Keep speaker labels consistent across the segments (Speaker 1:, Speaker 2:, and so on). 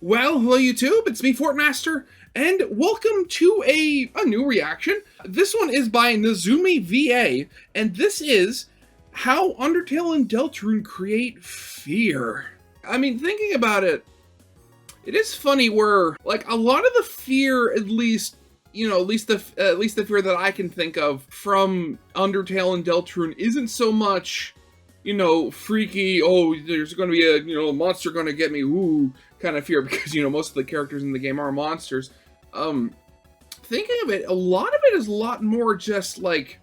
Speaker 1: Well, hello YouTube, it's me, Fortmaster, and welcome to a new reaction. This one is by Nazumi VA, and this is how Undertale and Deltarune create fear. I mean, thinking about it, it is funny where, like, a lot of the fear, at least the fear that I can think of from Undertale and Deltarune isn't so much, freaky, oh, there's going to be a monster going to get me, ooh, kind of fear, because most of the characters in the game are monsters. Thinking of it, a lot of it is a lot more just like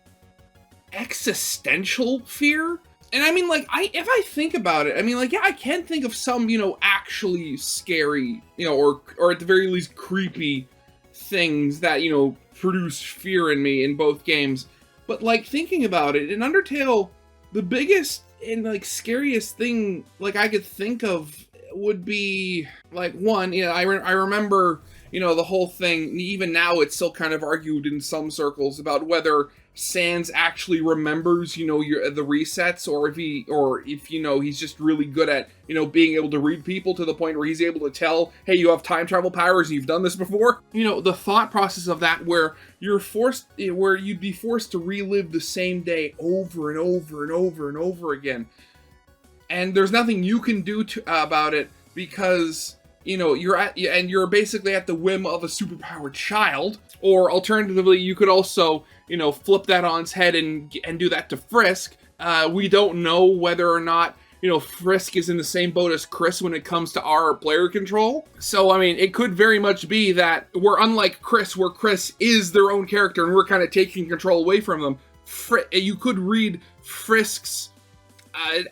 Speaker 1: existential fear. And I mean, like, if I think about it, I mean, like, yeah, I can think of some, actually scary, or at the very least creepy things that, produce fear in me in both games. But, like, thinking about it, in Undertale, the biggest and, like, scariest thing, like, I could think of would be, like, one, I remember, the whole thing, even now it's still kind of argued in some circles about whether Sans actually remembers, the resets, or if he's just really good at, being able to read people to the point where he's able to tell, hey, you have time travel powers and you've done this before. The thought process of that, where you'd be forced to relive the same day over and over and over and over again. And there's nothing you can do about it because, you're basically at the whim of a superpowered child. Or alternatively, you could also, flip that on its head and do that to Frisk. We don't know whether or not, Frisk is in the same boat as Chris when it comes to our player control. So, I mean, it could very much be that we're unlike Chris, where Chris is their own character and we're kind of taking control away from them. You could read Frisk's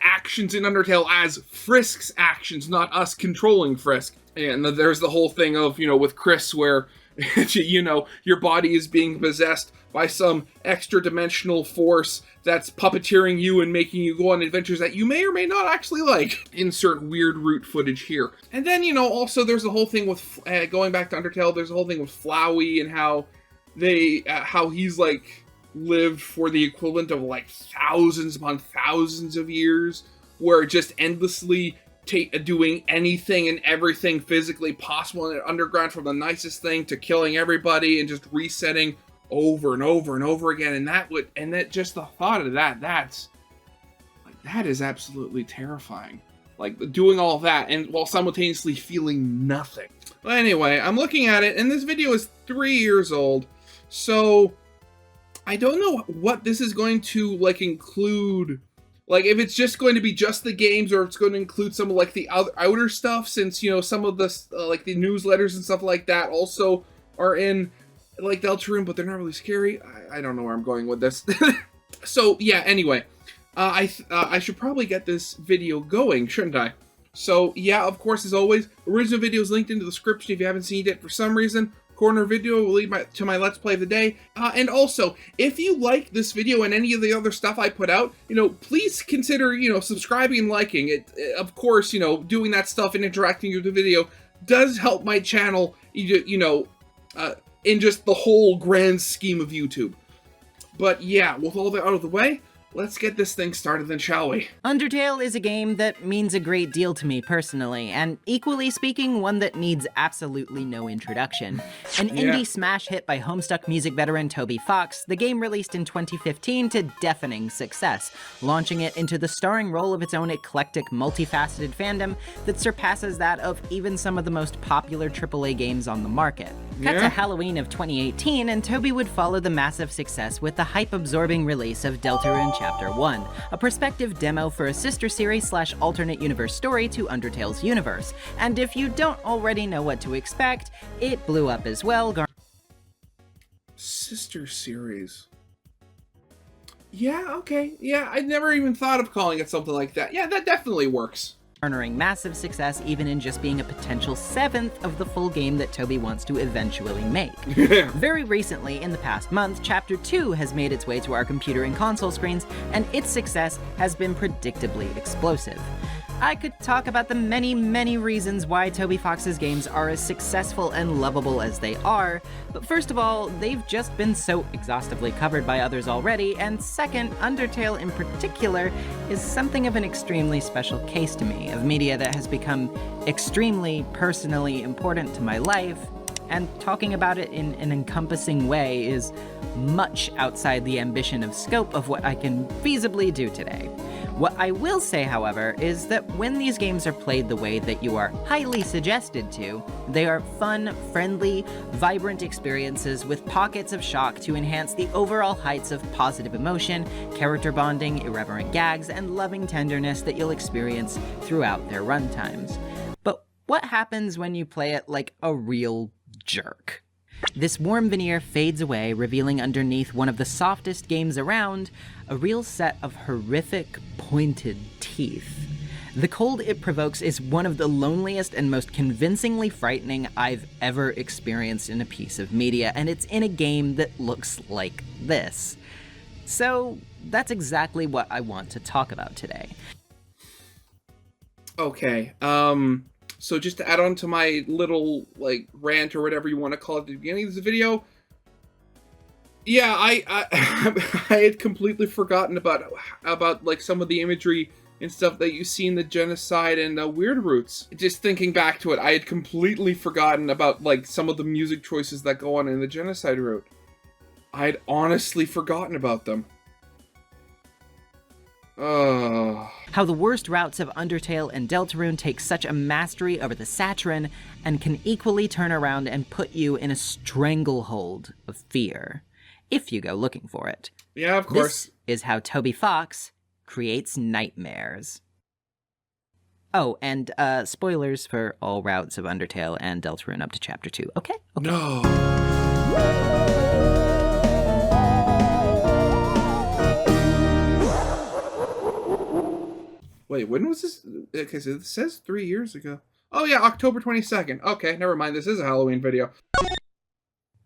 Speaker 1: actions in Undertale as Frisk's actions, not us controlling Frisk. And there's the whole thing of, with Chris where, your body is being possessed by some extra-dimensional force that's puppeteering you and making you go on adventures that you may or may not actually like. Insert weird root footage here. And then, also there's the whole thing with, going back to Undertale, there's the whole thing with Flowey and how he's, like, lived for the equivalent of, like, thousands upon thousands of years, where just endlessly doing anything and everything physically possible in the underground, from the nicest thing to killing everybody and just resetting over and over and over again. And that just the thought of that is absolutely terrifying. Like, doing all that and while simultaneously feeling nothing. Well, anyway, I'm looking at it, and this video is 3 years old, so I don't know what this is going to, like, include. Like, if it's just going to be just the games, or it's going to include some of, like, the outer stuff, since, some of the, like, the newsletters and stuff like that also are in, like, Deltarune, but they're not really scary. I don't know where I'm going with this. So, yeah, anyway. I should probably get this video going, shouldn't I? So, yeah, of course, as always, original video is linked in the description if you haven't seen it for some reason. Corner video will lead to my Let's Play of the day. And also, if you like this video and any of the other stuff I put out, please consider, subscribing and liking it. Of course, doing that stuff and interacting with the video does help my channel, in just the whole grand scheme of YouTube. But yeah, with all that out of the way, let's get this thing started then, shall we?
Speaker 2: Undertale is a game that means a great deal to me personally, and equally speaking, one that needs absolutely no introduction. An indie smash hit by Homestuck music veteran Toby Fox, the game released in 2015 to deafening success, launching it into the starring role of its own eclectic, multifaceted fandom that surpasses that of even some of the most popular AAA games on the market. Cut to Halloween of 2018, and Toby would follow the massive success with the hype-absorbing release of Deltarune Chapter 1, a perspective demo for a sister series / alternate universe story to Undertale's universe. And if you don't already know what to expect, it blew up as well.
Speaker 1: Sister series. Yeah, okay. Yeah, I'd never even thought of calling it something like that. Yeah, that definitely works.
Speaker 2: Garnering massive success even in just being a potential 7th of the full game that Toby wants to eventually make. Very recently, in the past month, Chapter 2 has made its way to our computer and console screens, and its success has been predictably explosive. I could talk about the many, many reasons why Toby Fox's games are as successful and lovable as they are, but first of all, they've just been so exhaustively covered by others already, and second, Undertale in particular is something of an extremely special case to me, of media that has become extremely personally important to my life, and talking about it in an encompassing way is much outside the ambition of scope of what I can feasibly do today. What I will say, however, is that when these games are played the way that you are highly suggested to, they are fun, friendly, vibrant experiences with pockets of shock to enhance the overall heights of positive emotion, character bonding, irreverent gags, and loving tenderness that you'll experience throughout their runtimes. But what happens when you play it like a real jerk? This warm veneer fades away, revealing underneath one of the softest games around, a real set of horrific, pointed teeth. The cold it provokes is one of the loneliest and most convincingly frightening I've ever experienced in a piece of media, and it's in a game that looks like this. So that's exactly what I want to talk about today.
Speaker 1: Okay, so just to add on to my little, like, rant or whatever you want to call it at the beginning of this video, yeah, I I had completely forgotten about like some of the imagery and stuff that you see in the genocide and Weird Roots. Just thinking back to it, I had completely forgotten about like some of the music choices that go on in the genocide route. I had honestly forgotten about them.
Speaker 2: How the worst routes of Undertale and Deltarune take such a mastery over the Satyrine and can equally turn around and put you in a stranglehold of fear, if you go looking for it.
Speaker 1: Yeah, of course.
Speaker 2: This is how Toby Fox creates nightmares. Oh, and spoilers for all routes of Undertale and Deltarune up to Chapter 2. Okay?
Speaker 1: No. Wait, when was this? Okay, so it says 3 years ago. Oh yeah, October 22nd. Okay, never mind. This is a Halloween video.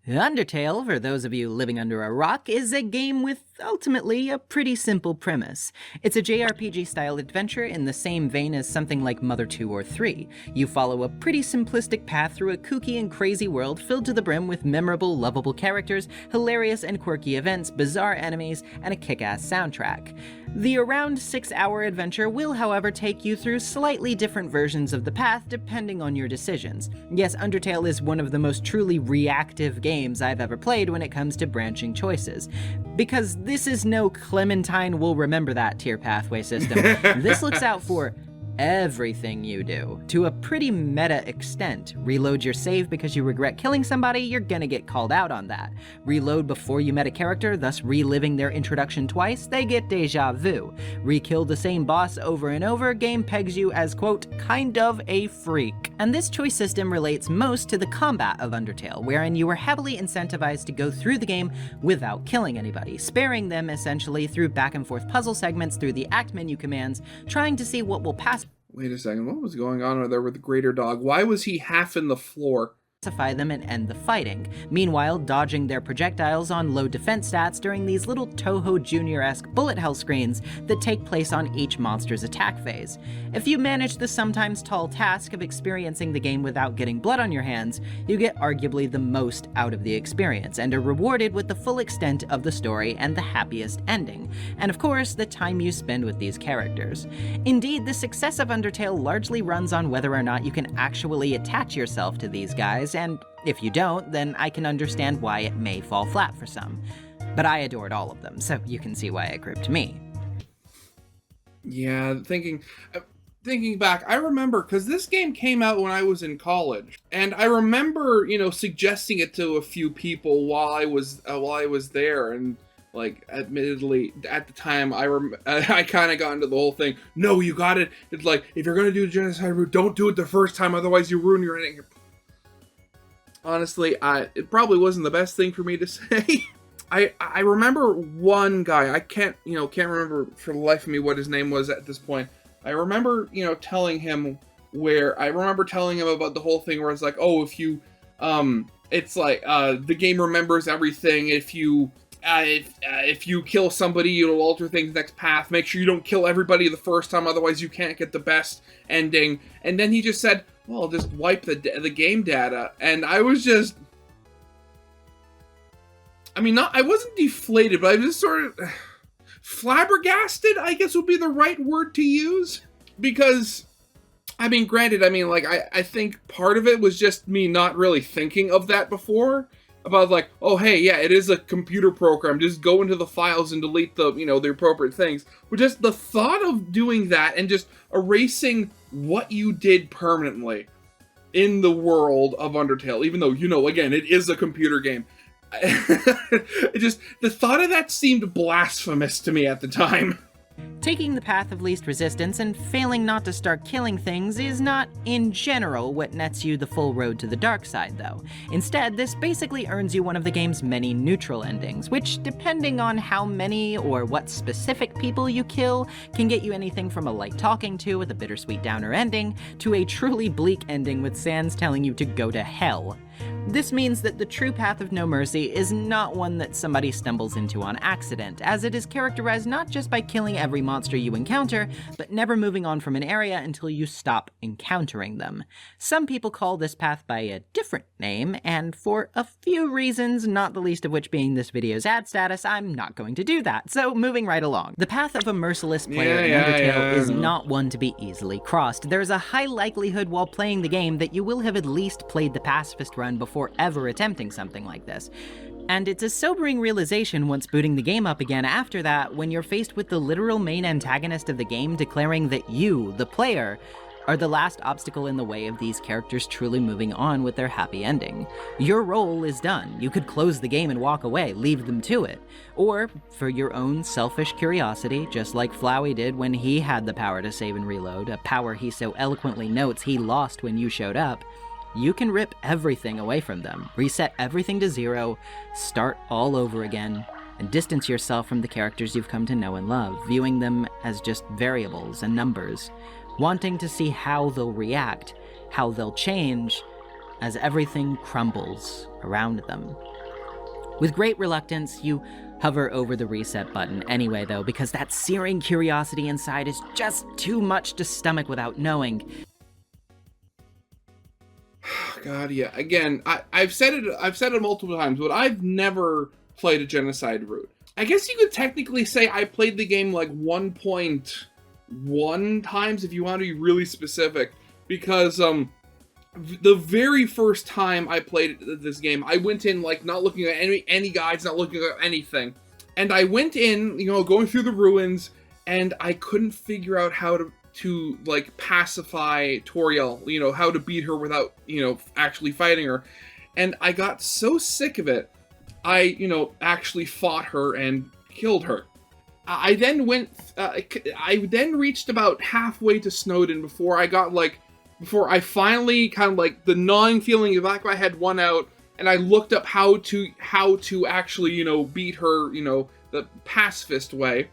Speaker 2: Undertale, for those of you living under a rock, is a game with, ultimately, a pretty simple premise. It's a JRPG-style adventure in the same vein as something like Mother 2 or 3. You follow a pretty simplistic path through a kooky and crazy world filled to the brim with memorable, lovable characters, hilarious and quirky events, bizarre enemies, and a kick-ass soundtrack. The around 6-hour adventure will, however, take you through slightly different versions of the path depending on your decisions. Yes, Undertale is one of the most truly reactive games I've ever played when it comes to branching choices. Because this is no Clementine will remember that tier pathway system. This looks out for everything you do, to a pretty meta extent. Reload your save because you regret killing somebody, you're gonna get called out on that. Reload before you met a character, thus reliving their introduction twice, they get deja vu. Re-kill the same boss over and over, game pegs you as, quote, kind of a freak. And this choice system relates most to the combat of Undertale, wherein you are heavily incentivized to go through the game without killing anybody, sparing them essentially through back and forth puzzle segments through the act menu commands, trying to see what will pass.
Speaker 1: Wait a second, what was going on over there with the Greater Dog? Why was he half in the floor?
Speaker 2: Pacify them and end the fighting, meanwhile dodging their projectiles on low defense stats during these little Toho Jr.-esque bullet hell screens that take place on each monster's attack phase. If you manage the sometimes tall task of experiencing the game without getting blood on your hands, you get arguably the most out of the experience and are rewarded with the full extent of the story and the happiest ending, and of course the time you spend with these characters. Indeed, the success of Undertale largely runs on whether or not you can actually attach yourself to these guys, and if you don't, then I can understand why it may fall flat for some. But I adored all of them, so you can see why it grouped me.
Speaker 1: Yeah, thinking back, I remember, because this game came out when I was in college, and I remember, suggesting it to a few people while I was there, and like, admittedly, at the time, I kind of got into the whole thing. No, you got it. It's like, if you're gonna do the genocide route, don't do it the first time, otherwise you ruin your ending. Honestly, it probably wasn't the best thing for me to say. I remember one guy, I can't remember for the life of me what his name was at this point. I remember, telling him about the whole thing where it's like, oh, if you, it's like, the game remembers everything if you if you kill somebody, it'll alter things next path. Make sure you don't kill everybody the first time, otherwise you can't get the best ending. And then he just said, well, I'll just wipe the game data. And I was just... I mean, I wasn't deflated, but I was just sort of... flabbergasted, I guess would be the right word to use. Because... I mean, granted, like, I think part of it was just me not really thinking of that before. About, like, oh, hey, yeah, it is a computer program. Just go into the files and delete the, the appropriate things. But just the thought of doing that and just erasing what you did permanently in the world of Undertale, even though, again, it is a computer game. The thought of that seemed blasphemous to me at the time.
Speaker 2: Taking the path of least resistance and failing not to start killing things is not, in general, what nets you the full road to the dark side, though. Instead, this basically earns you one of the game's many neutral endings, which, depending on how many or what specific people you kill, can get you anything from a light talking to with a bittersweet downer ending, to a truly bleak ending with Sans telling you to go to hell. This means that the true path of no mercy is not one that somebody stumbles into on accident, as it is characterized not just by killing every monster you encounter, but never moving on from an area until you stop encountering them. Some people call this path by a different name, and for a few reasons, not the least of which being this video's ad status, I'm not going to do that, so moving right along. The path of a merciless player in Undertale is not one to be easily crossed. There's a high likelihood while playing the game that you will have at least played the pacifist run before ever attempting something like this. And it's a sobering realization once booting the game up again after that, when you're faced with the literal main antagonist of the game declaring that you, the player, are the last obstacle in the way of these characters truly moving on with their happy ending. Your role is done. You could close the game and walk away, leave them to it. Or, for your own selfish curiosity, just like Flowey did when he had the power to save and reload, a power he so eloquently notes he lost when you showed up, you can rip everything away from them, reset everything to zero, start all over again, and distance yourself from the characters you've come to know and love, viewing them as just variables and numbers, wanting to see how they'll react, how they'll change, as everything crumbles around them. With great reluctance, you hover over the reset button anyway, though, because that searing curiosity inside is just too much to stomach without knowing.
Speaker 1: God, yeah. Again, I've said it multiple times, but I've never played a genocide route. I guess you could technically say I played the game like 1.1 times if you want to be really specific, because the very first time I played this game, I went in like not looking at any guides, not looking at anything, and I went in, going through the ruins, and I couldn't figure out how to like pacify Toriel, how to beat her without, actually fighting her. And I got so sick of it, I, actually fought her and killed her. I then reached about halfway to Snowdin before I finally kind of like the gnawing feeling in the back of my head won out, and I looked up how to actually, beat her, the pacifist way,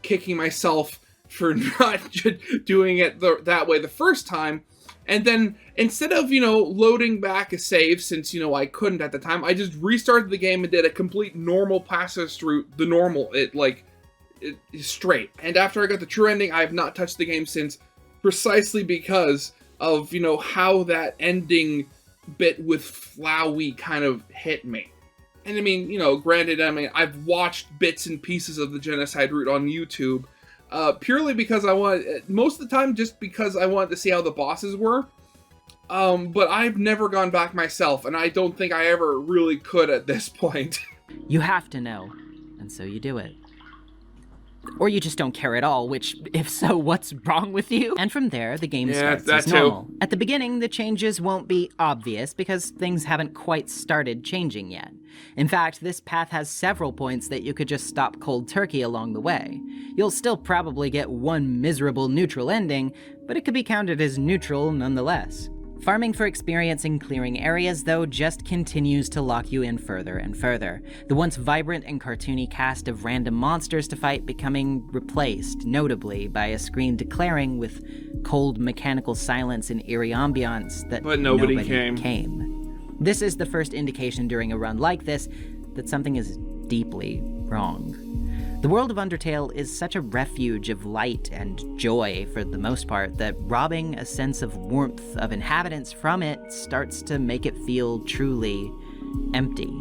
Speaker 1: kicking myself for not doing it that way the first time. And then instead of, loading back a save, since, I couldn't at the time, I just restarted the game and did a complete normal pacifist route, the normal, straight. And after I got the true ending, I have not touched the game since, precisely because of, how that ending bit with Flowey kind of hit me. And I mean, granted, I've watched bits and pieces of the genocide route on YouTube, purely because most of the time, just because I wanted to see how the bosses were. But I've never gone back myself, and I don't think I ever really could at this point.
Speaker 2: You have to know, and so you do it. Or you just don't care at all, which, if so, what's wrong with you? And from there, the game starts as normal. At the beginning, the changes won't be obvious because things haven't quite started changing yet. In fact, this path has several points that you could just stop cold turkey along the way. You'll still probably get one miserable neutral ending, but it could be counted as neutral nonetheless. Farming for experience in clearing areas, though, just continues to lock you in further and further. The once vibrant and cartoony cast of random monsters to fight becoming replaced, notably, by a screen declaring with cold mechanical silence and eerie ambiance that
Speaker 1: but nobody came.
Speaker 2: This is the first indication during a run like this that something is deeply wrong. The world of Undertale is such a refuge of light and joy for the most part that robbing a sense of warmth of inhabitants from it starts to make it feel truly empty.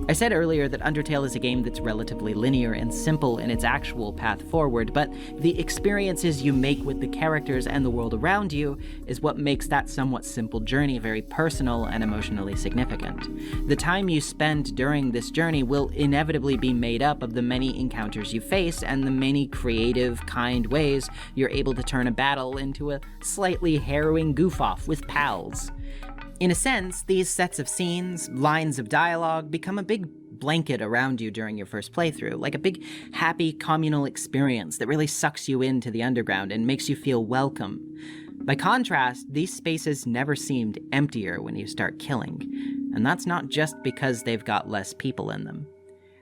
Speaker 2: I said earlier that Undertale is a game that's relatively linear and simple in its actual path forward, but the experiences you make with the characters and the world around you is what makes that somewhat simple journey very personal and emotionally significant. The time you spend during this journey will inevitably be made up of the many encounters you face and the many creative, kind ways you're able to turn a battle into a slightly harrowing goof-off with pals. In a sense, these sets of scenes, lines of dialogue, become a big blanket around you during your first playthrough, like a big, happy, communal experience that really sucks you into the underground and makes you feel welcome. By contrast, these spaces never seemed emptier when you start killing, and that's not just because they've got less people in them.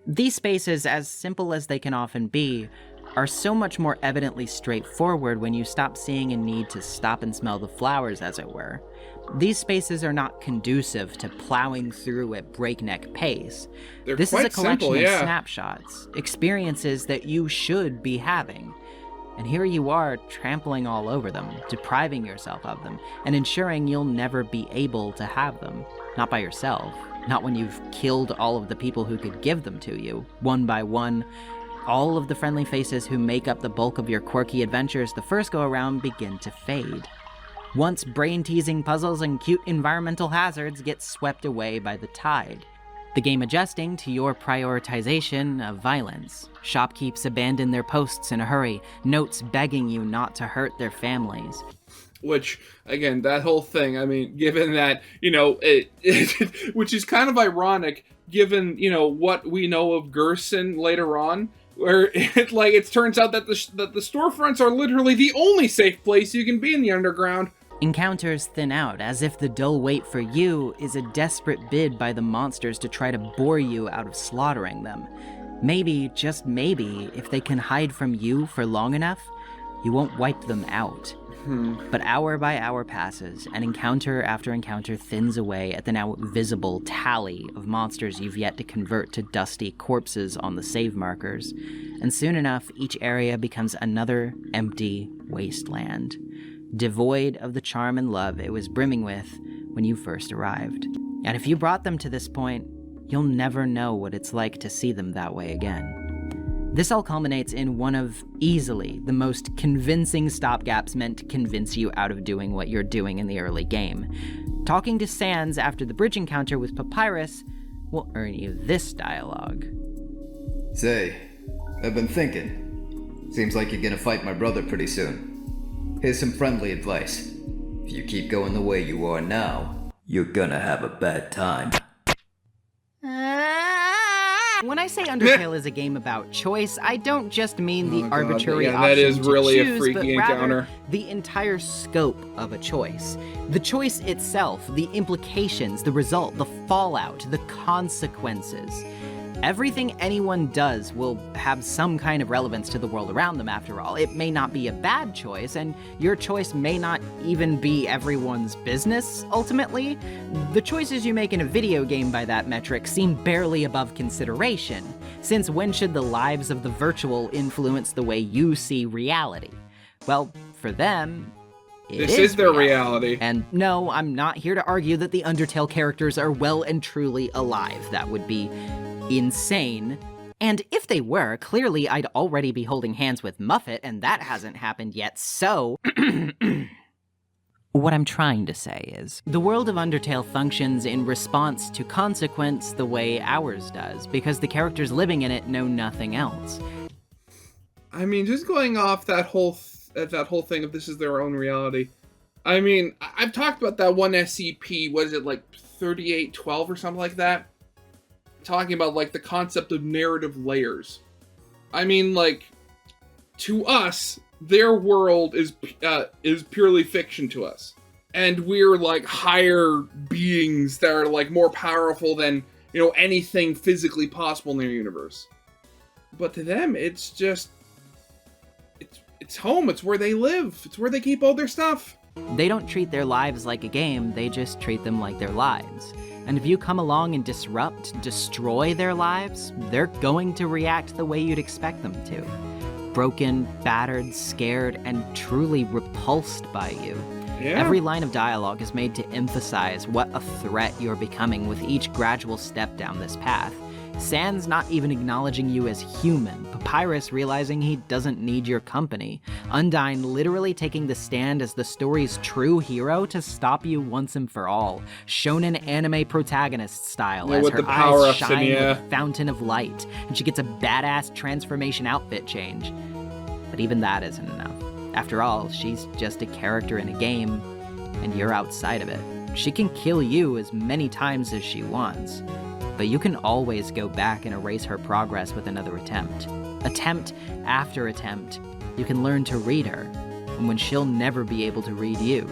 Speaker 2: These spaces, as simple as they can often be, are so much more evidently straightforward when you stop seeing a need to stop and smell the flowers, as it were. These spaces are not conducive to plowing through at breakneck pace. This is a collection of snapshots, experiences that you should be having. And here you are trampling all over them, depriving yourself of them, and ensuring you'll never be able to have them. Not by yourself. Not when you've killed all of the people who could give them to you, one by one. All of the friendly faces who make up the bulk of your quirky adventures the first go-around begin to fade. Once brain-teasing puzzles and cute environmental hazards get swept away by the tide. The game adjusting to your prioritization of violence. Shopkeeps abandon their posts in a hurry, notes begging you not to hurt their families.
Speaker 1: Which, again, that whole thing, I mean, given that, which is kind of ironic, given, what we know of Gerson later on, where it turns out that the storefronts are literally the only safe place you can be in the underground.
Speaker 2: Encounters thin out, as if the dull wait for you is a desperate bid by the monsters to try to bore you out of slaughtering them. Maybe, just maybe, if they can hide from you for long enough, you won't wipe them out. But hour by hour passes, and encounter after encounter thins away at the now visible tally of monsters you've yet to convert to dusty corpses on the save markers. And soon enough, each area becomes another empty wasteland, devoid of the charm and love it was brimming with when you first arrived. And if you brought them to this point, you'll never know what it's like to see them that way again. This all culminates in one of, easily, the most convincing stopgaps meant to convince you out of doing what you're doing in the early game. Talking to Sans after the bridge encounter with Papyrus will earn you this dialogue.
Speaker 3: Say, I've been thinking. Seems like you're gonna fight my brother pretty soon. Here's some friendly advice. If you keep going the way you are now, you're gonna have a bad time.
Speaker 2: When I say Undertale is a game about choice, I don't just mean the arbitrary option
Speaker 1: that is really
Speaker 2: to choose,
Speaker 1: a freaky
Speaker 2: but rather
Speaker 1: encounter.
Speaker 2: The entire scope of a choice. The choice itself, the implications, the result, the fallout, the consequences. Everything anyone does will have some kind of relevance to the world around them, after all. It may not be a bad choice, and your choice may not even be everyone's business, ultimately. The choices you make in a video game by that metric seem barely above consideration, since when should the lives of the virtual influence the way you see reality? Well, for them,
Speaker 1: this is their reality.
Speaker 2: And no, I'm not here to argue that the Undertale characters are well and truly alive. That would be insane. And if they were, clearly I'd already be holding hands with Muffet, and that hasn't happened yet, so... What I'm trying to say is, the world of Undertale functions in response to consequence the way ours does, because the characters living in it know nothing else.
Speaker 1: I mean, just going off that whole thing of this is their own reality. I mean, I've talked about that one SCP, was it like 3812 or something like that? Talking about like the concept of narrative layers. I mean, like, to us, their world is purely fiction to us, and we're like higher beings that are like more powerful than anything physically possible in their universe. But to them, it's just it's home. It's where they live. It's where they keep all their stuff.
Speaker 2: They don't treat their lives like a game, they just treat them like their lives. And if you come along and destroy their lives, they're going to react the way you'd expect them to. Broken, battered, scared, and truly repulsed by you.
Speaker 1: Yeah.
Speaker 2: Every line of dialogue is made to emphasize what a threat you're becoming with each gradual step down this path. Sans not even acknowledging you as human, Papyrus realizing he doesn't need your company, Undyne literally taking the stand as the story's true hero to stop you once and for all, shonen anime protagonist style, as her eyes shine with a fountain of light, and she gets a badass transformation outfit change. But even that isn't enough. After all, she's just a character in a game, and you're outside of it. She can kill you as many times as she wants. But you can always go back and erase her progress with another attempt. Attempt after attempt, you can learn to read her, and when she'll never be able to read you.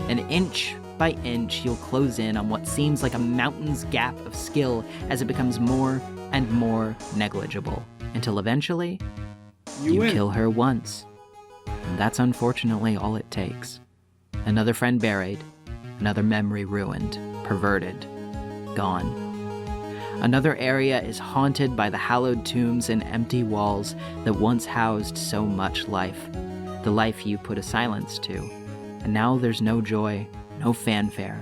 Speaker 2: And inch by inch, you'll close in on what seems like a mountain's gap of skill as it becomes more and more negligible, until eventually, you kill her once. And that's unfortunately all it takes. Another friend buried, another memory ruined, perverted, gone. Another area is haunted by the hallowed tombs and empty walls that once housed so much life. The life you put a silence to. And now there's no joy, no fanfare,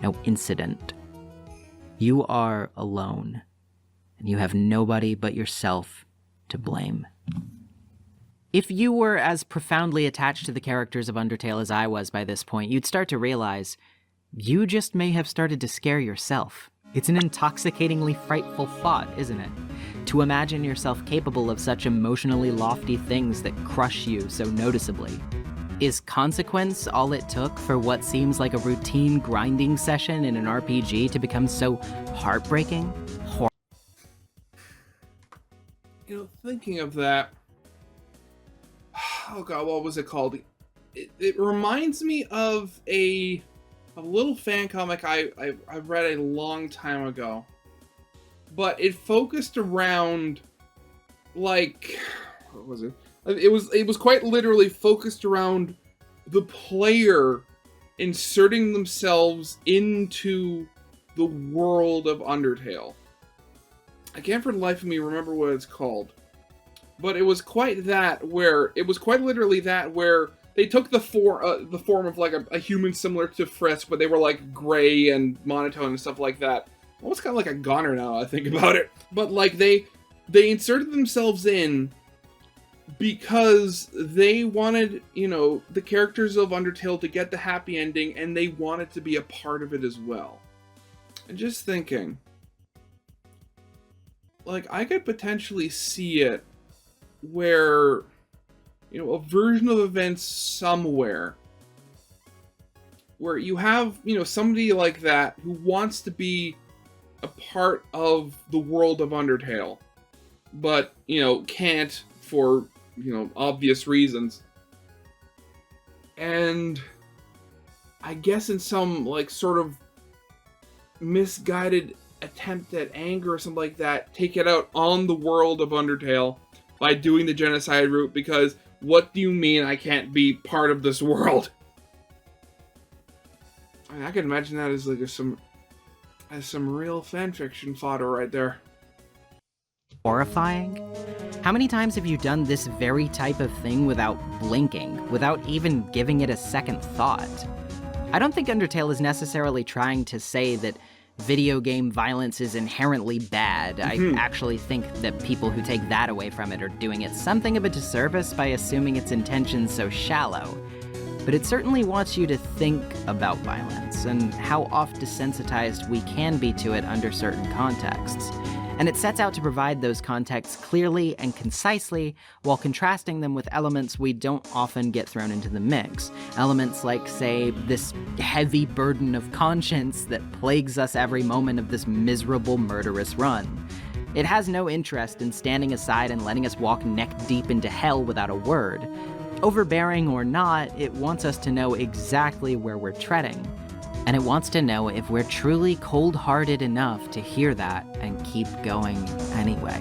Speaker 2: no incident. You are alone, and you have nobody but yourself to blame. If you were as profoundly attached to the characters of Undertale as I was by this point, you'd start to realize you just may have started to scare yourself. It's an intoxicatingly frightful thought, isn't it? To imagine yourself capable of such emotionally lofty things that crush you so noticeably. Is consequence all it took for what seems like a routine grinding session in an RPG to become so heartbreaking?
Speaker 1: Thinking of that, oh god, what was it called? It reminds me of a little fan comic I read a long time ago, but it focused around, like, what was it? It was quite literally focused around the player inserting themselves into the world of Undertale. I can't for the life of me remember what it's called, but it was quite literally that where they took the form of like a human similar to Frisk, but they were like gray and monotone and stuff like that. Almost kind of like a goner now I think about it. But like they inserted themselves in because they wanted, the characters of Undertale to get the happy ending, and they wanted to be a part of it as well. And just thinking, like, I could potentially see it where, a version of events somewhere where you have, somebody like that who wants to be a part of the world of Undertale, but, can't for, obvious reasons. And I guess in some, like, sort of misguided attempt at anger or something like that, take it out on the world of Undertale by doing the genocide route, because what do you mean I can't be part of this world? I can imagine that as like some real fanfiction fodder right there.
Speaker 2: Horrifying? How many times have you done this very type of thing without blinking, without even giving it a second thought? I don't think Undertale is necessarily trying to say that video game violence is inherently bad. I actually think that people who take that away from it are doing it something of a disservice by assuming its intentions so shallow. But it certainly wants you to think about violence and how oft desensitized we can be to it under certain contexts. And it sets out to provide those contexts clearly and concisely while contrasting them with elements we don't often get thrown into the mix. Elements like, say, this heavy burden of conscience that plagues us every moment of this miserable, murderous run. It has no interest in standing aside and letting us walk neck deep into hell without a word. Overbearing or not, it wants us to know exactly where we're treading. And it wants to know if we're truly cold-hearted enough to hear that and keep going anyway.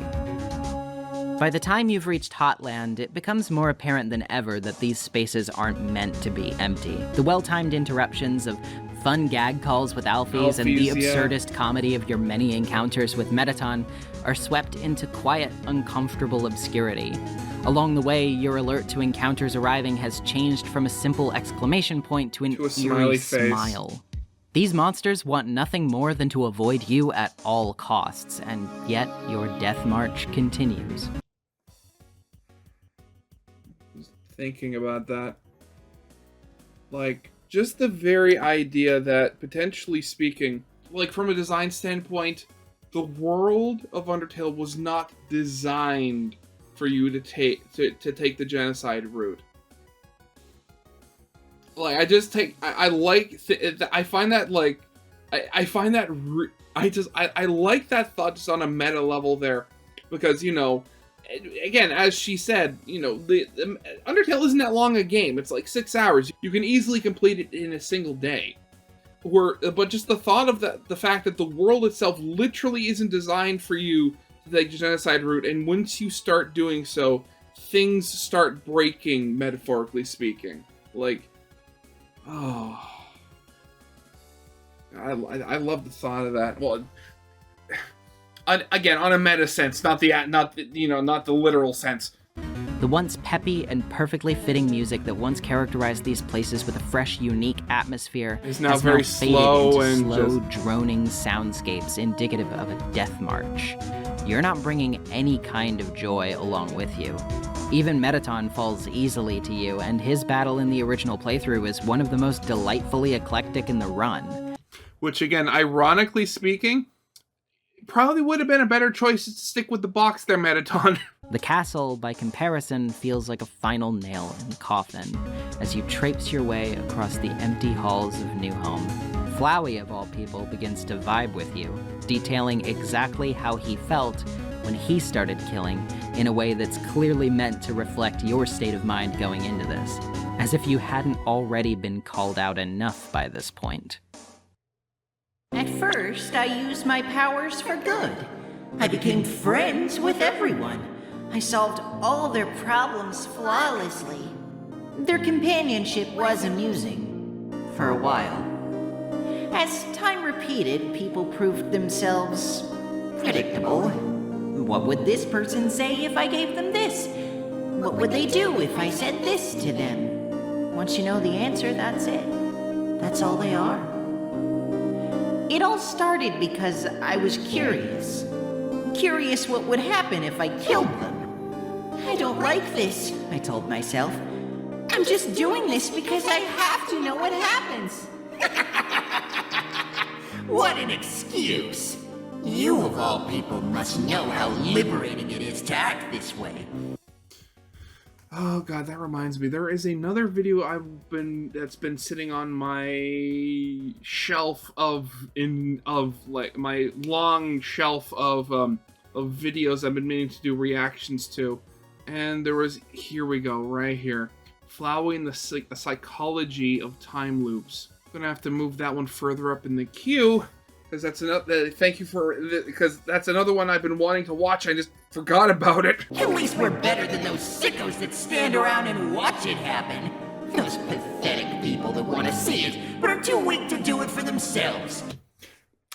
Speaker 2: By the time you've reached Hotland, it becomes more apparent than ever that these spaces aren't meant to be empty. The well-timed interruptions of fun gag calls with Alphys and the
Speaker 1: Alphys, yeah.
Speaker 2: absurdist comedy of your many encounters with Metaton are swept into quiet, uncomfortable obscurity. Along the way, your alert to encounters arriving has changed from a simple exclamation point to an
Speaker 1: To a smiley
Speaker 2: eerie
Speaker 1: face.
Speaker 2: smile. These monsters want nothing more than to avoid you at all costs, and yet your death march continues.
Speaker 1: Thinking about that. Like, just the very idea that, potentially speaking, like from a design standpoint, the world of Undertale was not designed for you to take the genocide route. Like, I find that, like, I like that thought just on a meta level there, because, you know, again, as she said, you know, the Undertale isn't that long a game. It's like 6 hours. You can easily complete it in a single day. But just the thought of the fact that the world itself literally isn't designed for you to take the genocide route, and once you start doing so, things start breaking, metaphorically speaking. Like, oh, I love the thought of that. Well, again, on a meta sense, not the literal sense.
Speaker 2: The once peppy and perfectly fitting music that once characterized these places with a fresh, unique atmosphere
Speaker 1: is now
Speaker 2: has
Speaker 1: very
Speaker 2: faded
Speaker 1: slow
Speaker 2: into
Speaker 1: and
Speaker 2: slow,
Speaker 1: just
Speaker 2: droning soundscapes indicative of a death march. You're not bringing any kind of joy along with you. Even Metaton falls easily to you, and his battle in the original playthrough is one of the most delightfully eclectic in the run.
Speaker 1: Which, again, ironically speaking, probably would have been a better choice to stick with the box there, Metaton.
Speaker 2: The castle, by comparison, feels like a final nail in the coffin as you traipse your way across the empty halls of Newhome. Flowey, of all people, begins to vibe with you, detailing exactly how he felt when he started killing in a way that's clearly meant to reflect your state of mind going into this, as if you hadn't already been called out enough by this point.
Speaker 4: At first, I used my powers for good. I became friends with everyone. I solved all their problems flawlessly. Their companionship was amusing. For a while. As time repeated, people proved themselves predictable. What would this person say if I gave them this? What would they do if I said this to them? Once you know the answer, that's it. That's all they are. It all started because I was curious. Curious what would happen if I killed them. I don't like this, I told myself. I'm just doing this because I have to know what happens. What an excuse! You of all people must know how liberating it is to act this way.
Speaker 1: Oh god, that reminds me. There is another video that's been sitting on my shelf of my long shelf of videos I've been meaning to do reactions to. And there was, here we go, right here. Flowey and the psychology of time loops. I'm gonna have to move that one further up in the queue, because that's another. Thank you because that's another one I've been wanting to watch. I just forgot about it.
Speaker 4: At least we're better than those sickos that stand around and watch it happen. Those pathetic people that want to see it, but are too weak to do it for themselves.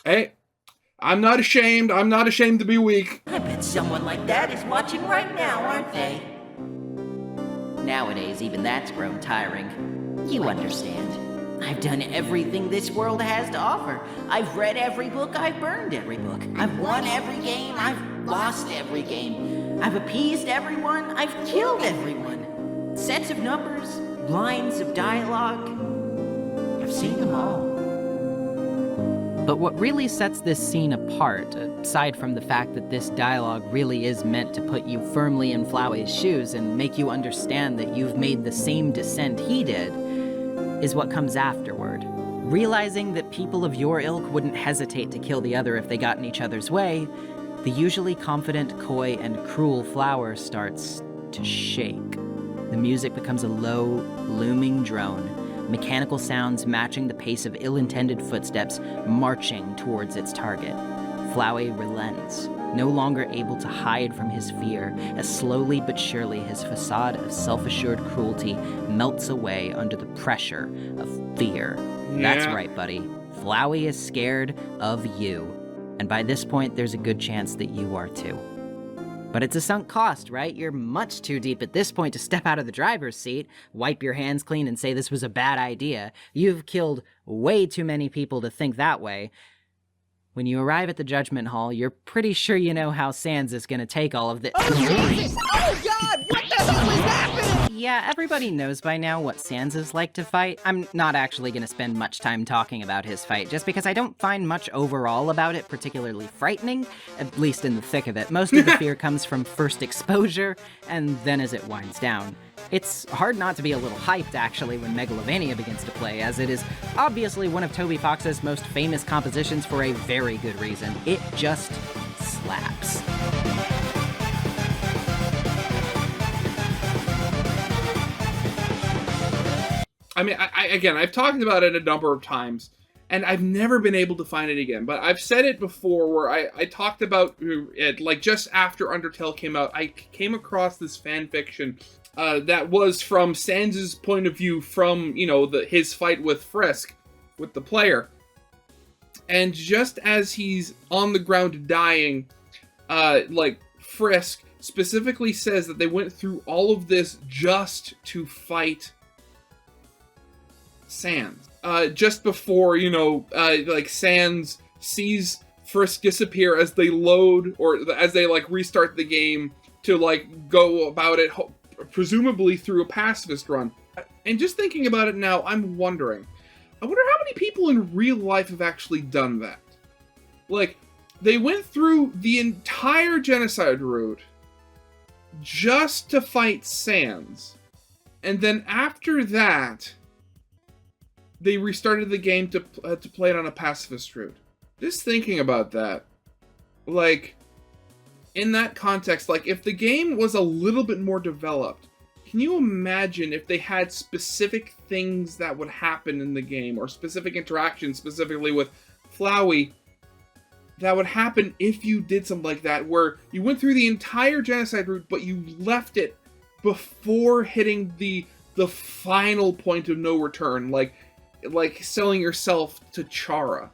Speaker 1: Hey, I'm not ashamed. I'm not ashamed to be weak.
Speaker 4: I bet someone like that is watching right now, aren't they? Nowadays, even that's grown tiring. You understand. I've done everything this world has to offer. I've read every book, I've burned every book. I've won every game, I've lost every game. I've appeased everyone, I've killed everyone. Sets of numbers, lines of dialogue. I've seen them all.
Speaker 2: But what really sets this scene apart, aside from the fact that this dialogue really is meant to put you firmly in Flowey's shoes and make you understand that you've made the same descent he did, is what comes afterward. Realizing that people of your ilk wouldn't hesitate to kill the other if they got in each other's way, the usually confident, coy, and cruel Flower starts to shake. The music becomes a low, looming drone, mechanical sounds matching the pace of ill-intended footsteps marching towards its target. Flowey relents. no longer able to hide from his fear, as slowly but surely his facade of self-assured cruelty melts away under the pressure of fear.
Speaker 1: Yeah.
Speaker 2: That's right, buddy. Flowey is scared of you. And by this point, there's a good chance that you are too. But it's a sunk cost, right? You're much too deep at this point to step out of the driver's seat, wipe your hands clean, and say this was a bad idea. You've killed way too many people to think that way. When you arrive at the Judgment Hall, you're pretty sure you know how Sans is gonna take all of this.
Speaker 5: Oh God! What the hell is happening?
Speaker 2: Yeah, everybody knows by now what Sans is like to fight. I'm not actually gonna spend much time talking about his fight, just because I don't find much overall about it particularly frightening, at least in the thick of it. Most of the fear comes from first exposure, and then as it winds down. It's hard not to be a little hyped, actually, when Megalovania begins to play, as it is obviously one of Toby Fox's most famous compositions for a very good reason. It just slaps.
Speaker 1: I mean, I've talked about it a number of times, and I've never been able to find it again. But I've said it before, where I talked about it, like, just after Undertale came out, I came across this fan fiction that was from Sans' point of view from, his fight with Frisk, with the player. And just as he's on the ground dying, Frisk specifically says that they went through all of this just to fight Sans. Just before, Sans sees Frisk disappear as they load, or as they, restart the game to, go about it, presumably through a pacifist run. And just thinking about it now, I'm wondering, I wonder how many people in real life have actually done that. They went through the entire genocide route just to fight Sans. And then after that, they restarted the game to play it on a pacifist route. Just thinking about that, in that context, if the game was a little bit more developed, can you imagine if they had specific things that would happen in the game, or specific interactions, specifically with Flowey, that would happen if you did something like that, where you went through the entire genocide route, but you left it before hitting the final point of no return, like selling yourself to Chara.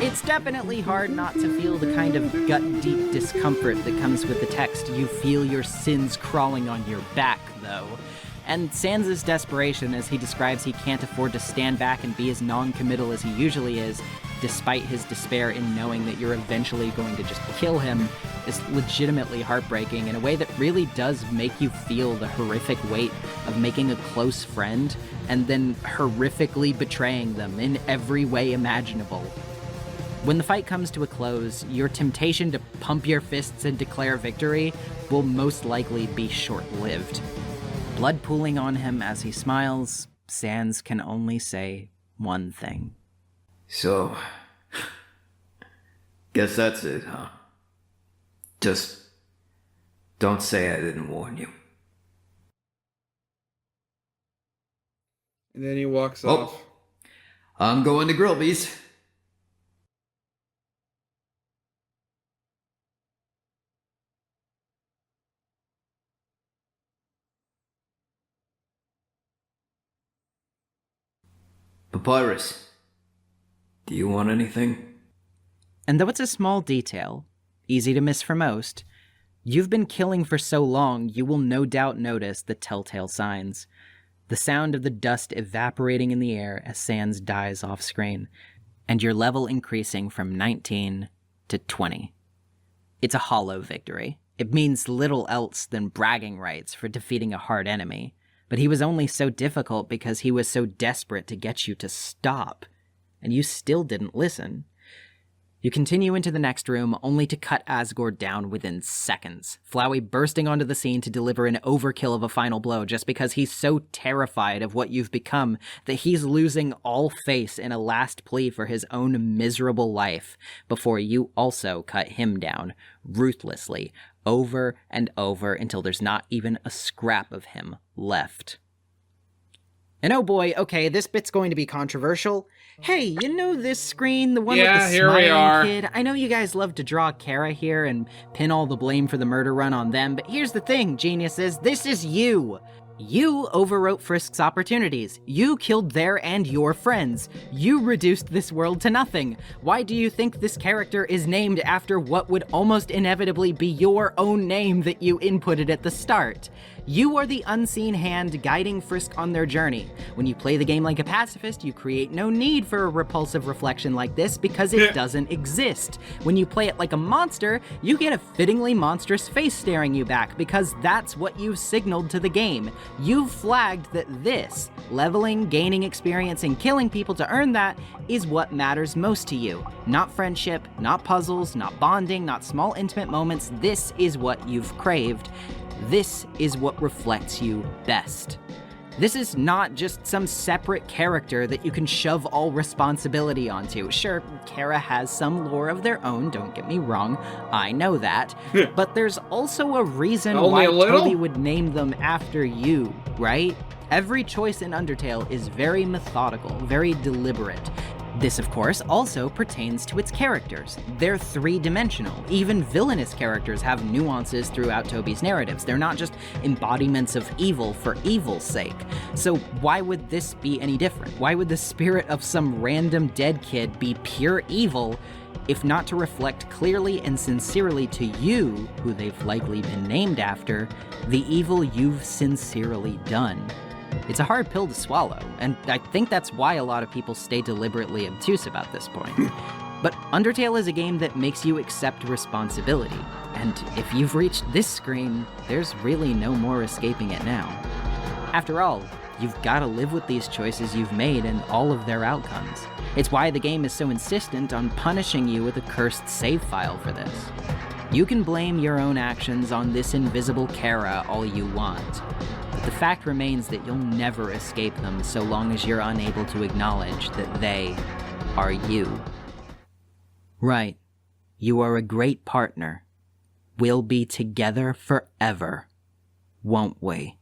Speaker 2: It's definitely hard not to feel the kind of gut-deep discomfort that comes with the text. You feel your sins crawling on your back, though. And Sans' desperation as he describes he can't afford to stand back and be as non-committal as he usually is, despite his despair in knowing that you're eventually going to just kill him, is legitimately heartbreaking in a way that really does make you feel the horrific weight of making a close friend and then horrifically betraying them in every way imaginable. When the fight comes to a close, your temptation to pump your fists and declare victory will most likely be short-lived. Blood pooling on him as he smiles, Sans can only say one thing.
Speaker 3: So, guess that's it, huh? Just don't say I didn't warn you.
Speaker 1: And then he walks off.
Speaker 3: I'm going to Grillby's. Papyrus, do you want anything?
Speaker 2: And though it's a small detail, easy to miss for most, you've been killing for so long you will no doubt notice the telltale signs. The sound of the dust evaporating in the air as Sans dies off screen, and your level increasing from 19 to 20. It's a hollow victory. It means little else than bragging rights for defeating a hard enemy. But he was only so difficult because he was so desperate to get you to stop. And you still didn't listen. You continue into the next room, only to cut Asgore down within seconds. Flowey bursting onto the scene to deliver an overkill of a final blow just because he's so terrified of what you've become that he's losing all face in a last plea for his own miserable life, before you also cut him down, ruthlessly, over and over until there's not even a scrap of him left. And oh boy, okay, this bit's going to be controversial. Hey, you know this screen, the one with the smiling kid? I know you guys love to draw Kara here and pin all the blame for the murder run on them, but here's the thing, geniuses, this is you! You overwrote Frisk's opportunities. You killed their and your friends. You reduced this world to nothing. Why do you think this character is named after what would almost inevitably be your own name that you inputted at the start? You are the unseen hand guiding Frisk on their journey. When you play the game like a pacifist, you create no need for a repulsive reflection like this because it doesn't exist. When you play it like a monster, you get a fittingly monstrous face staring you back because that's what you've signaled to the game. You've flagged that this, leveling, gaining experience, and killing people to earn that, is what matters most to you. Not friendship, not puzzles, not bonding, not small intimate moments. This is what you've craved. This is what reflects you best. This is not just some separate character that you can shove all responsibility onto. Sure, Kara has some lore of their own, don't get me wrong, I know that. But there's also a reason why Toby would name them after you, right? Every choice in Undertale is very methodical, very deliberate. This, of course, also pertains to its characters. They're three-dimensional. Even villainous characters have nuances throughout Toby's narratives. They're not just embodiments of evil for evil's sake. So why would this be any different? Why would the spirit of some random dead kid be pure evil, if not to reflect clearly and sincerely to you, who they've likely been named after, the evil you've sincerely done? It's a hard pill to swallow, and I think that's why a lot of people stay deliberately obtuse about this point. But Undertale is a game that makes you accept responsibility, and if you've reached this screen, there's really no more escaping it now. After all, you've got to live with these choices you've made and all of their outcomes. It's why the game is so insistent on punishing you with a cursed save file for this. You can blame your own actions on this invisible Kara all you want. The fact remains that you'll never escape them so long as you're unable to acknowledge that they are you. Right. You are a great partner. We'll be together forever, won't we?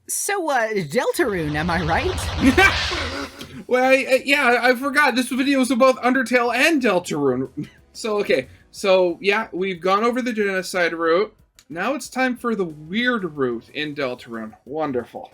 Speaker 2: So, Deltarune, am I right?
Speaker 1: Well, yeah, I forgot. This video is about Undertale and Deltarune. So, okay. So, yeah, we've gone over the genocide route. Now it's time for the weird route in Deltarune. Wonderful.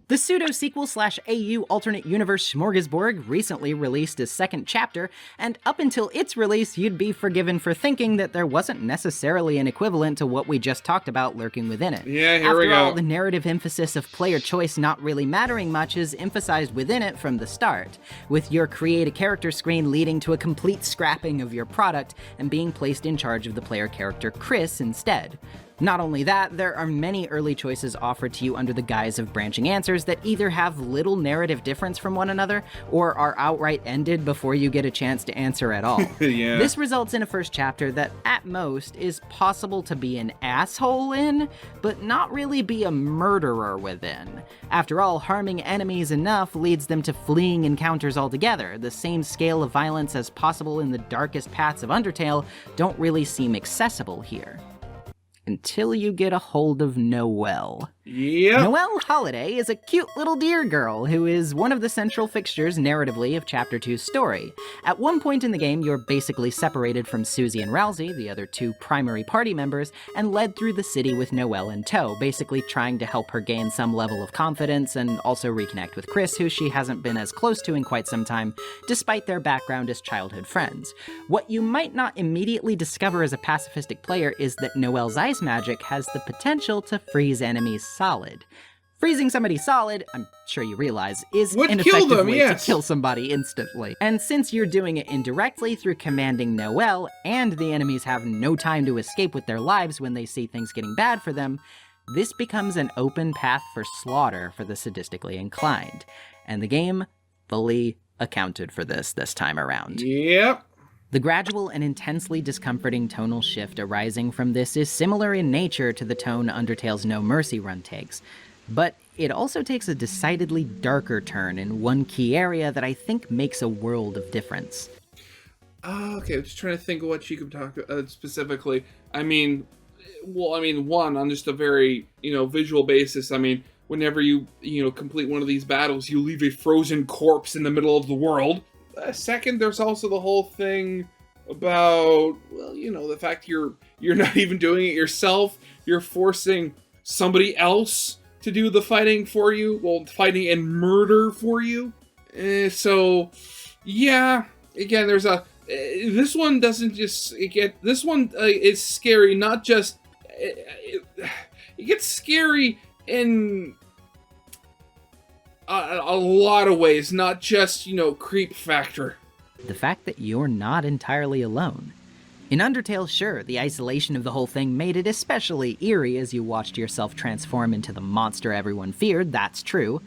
Speaker 2: The pseudo-sequel/AU alternate universe smorgasbord recently released a second chapter, and up until its release, you'd be forgiven for thinking that there wasn't necessarily an equivalent to what we just talked about lurking within it.
Speaker 1: Yeah, here we go.
Speaker 2: After all, the narrative emphasis of player choice not really mattering much is emphasized within it from the start, with your create a character screen leading to a complete scrapping of your product and being placed in charge of the player character Chris instead. Not only that, there are many early choices offered to you under the guise of branching answers that either have little narrative difference from one another, or are outright ended before you get a chance to answer at all.
Speaker 1: Yeah.
Speaker 2: This results in a first chapter that, at most, is possible to be an asshole in, but not really be a murderer within. After all, harming enemies enough leads them to fleeing encounters altogether. The same scale of violence as possible in the darkest paths of Undertale don't really seem accessible here. Until you get a hold of Noelle.
Speaker 1: Yep.
Speaker 2: Noelle Holiday is a cute little deer girl who is one of the central fixtures narratively of Chapter 2's story. At one point in the game, you're basically separated from Susie and Rousey, the other two primary party members, and led through the city with Noelle in tow, basically trying to help her gain some level of confidence and also reconnect with Chris, who she hasn't been as close to in quite some time, despite their background as childhood friends. What you might not immediately discover as a pacifistic player is that Noelle's ice magic has the potential to freeze enemies solid. Freezing somebody solid, I'm sure you realize, is an effective way to kill somebody instantly. And since you're doing it indirectly through commanding Noelle, and the enemies have no time to escape with their lives when they see things getting bad for them, this becomes an open path for slaughter for the sadistically inclined, and the game fully accounted for this time around.
Speaker 1: Yep.
Speaker 2: The gradual and intensely discomforting tonal shift arising from this is similar in nature to the tone Undertale's No Mercy run takes, but it also takes a decidedly darker turn in one key area that I think makes a world of difference.
Speaker 1: Okay, I'm just trying to think of what you could talk specifically. One, on just a very, visual basis, whenever you complete one of these battles, you leave a frozen corpse in the middle of the world. Second, there's also the whole thing about, the fact you're not even doing it yourself. You're forcing somebody else to do the fighting for you. Well, fighting and murder for you. So, yeah. Again, there's this one doesn't just get. This one is scary. Not just. It gets scary in a lot of ways, not just, creep factor.
Speaker 2: The fact that you're not entirely alone. In Undertale, sure, the isolation of the whole thing made it especially eerie as you watched yourself transform into the monster everyone feared, that's true.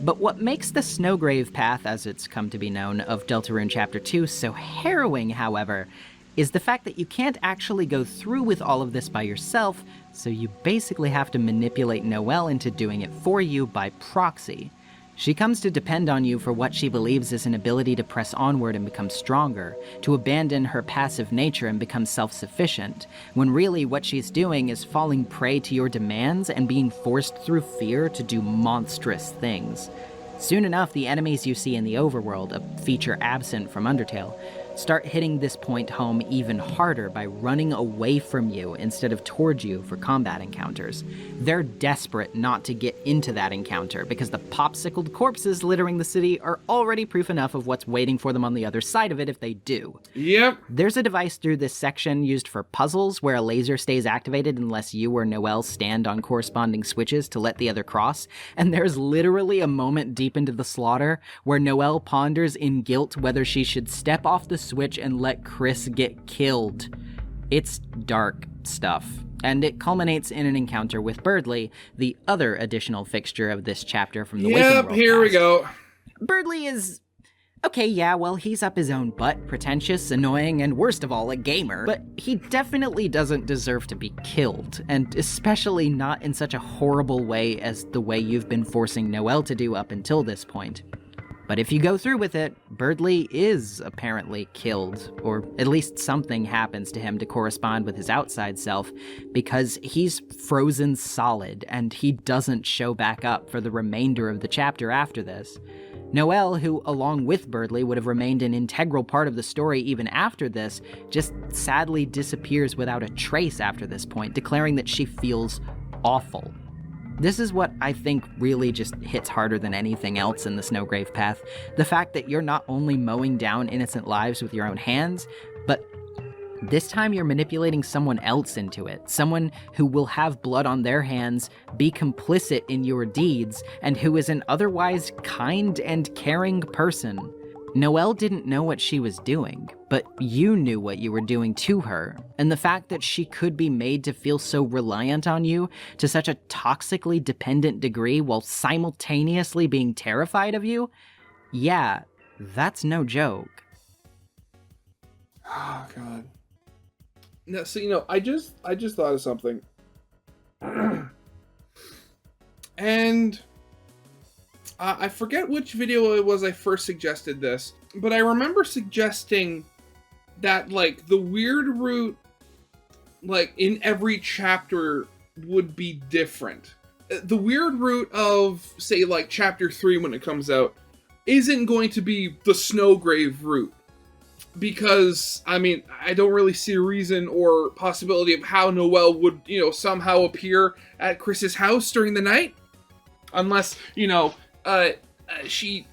Speaker 2: But what makes the Snowgrave path, as it's come to be known, of Deltarune Chapter 2 so harrowing, however, is the fact that you can't actually go through with all of this by yourself, so you basically have to manipulate Noelle into doing it for you by proxy. She comes to depend on you for what she believes is an ability to press onward and become stronger, to abandon her passive nature and become self-sufficient, when really what she's doing is falling prey to your demands and being forced through fear to do monstrous things. Soon enough, the enemies you see in the overworld, a feature absent from Undertale, start hitting this point home even harder by running away from you instead of towards you for combat encounters. They're desperate not to get into that encounter because the popsicled corpses littering the city are already proof enough of what's waiting for them on the other side of it if they do.
Speaker 1: Yep.
Speaker 2: There's a device through this section used for puzzles where a laser stays activated unless you or Noelle stand on corresponding switches to let the other cross, and there's literally a moment deep into the slaughter where Noelle ponders in guilt whether she should step off the switch and let Chris get killed. It's dark stuff, and it culminates in an encounter with Birdley, the other additional fixture of this chapter from the Waking World
Speaker 1: Yep, here we go.
Speaker 2: Birdley is... okay, yeah, well, he's up his own butt, pretentious, annoying, and worst of all, a gamer. But he definitely doesn't deserve to be killed, and especially not in such a horrible way as the way you've been forcing Noelle to do up until this point. But if you go through with it, Birdley is apparently killed, or at least something happens to him to correspond with his outside self, because he's frozen solid, and he doesn't show back up for the remainder of the chapter after this. Noelle, who along with Birdley would have remained an integral part of the story even after this, just sadly disappears without a trace after this point, declaring that she feels awful. This is what I think really just hits harder than anything else in the Snowgrave path. The fact that you're not only mowing down innocent lives with your own hands, but this time you're manipulating someone else into it. Someone who will have blood on their hands, be complicit in your deeds, and who is an otherwise kind and caring person. Noelle didn't know what she was doing, but you knew what you were doing to her, and the fact that she could be made to feel so reliant on you to such a toxically dependent degree while simultaneously being terrified of you, yeah, that's no joke.
Speaker 1: Oh, God. Now, so, I just thought of something. And... I forget which video it was I first suggested this, but I remember suggesting that, the weird route, in every chapter would be different. The weird route of, say, chapter 3 when it comes out, isn't going to be the Snowgrave route. Because, I don't really see a reason or possibility of how Noelle would, somehow appear at Chris's house during the night. Unless, she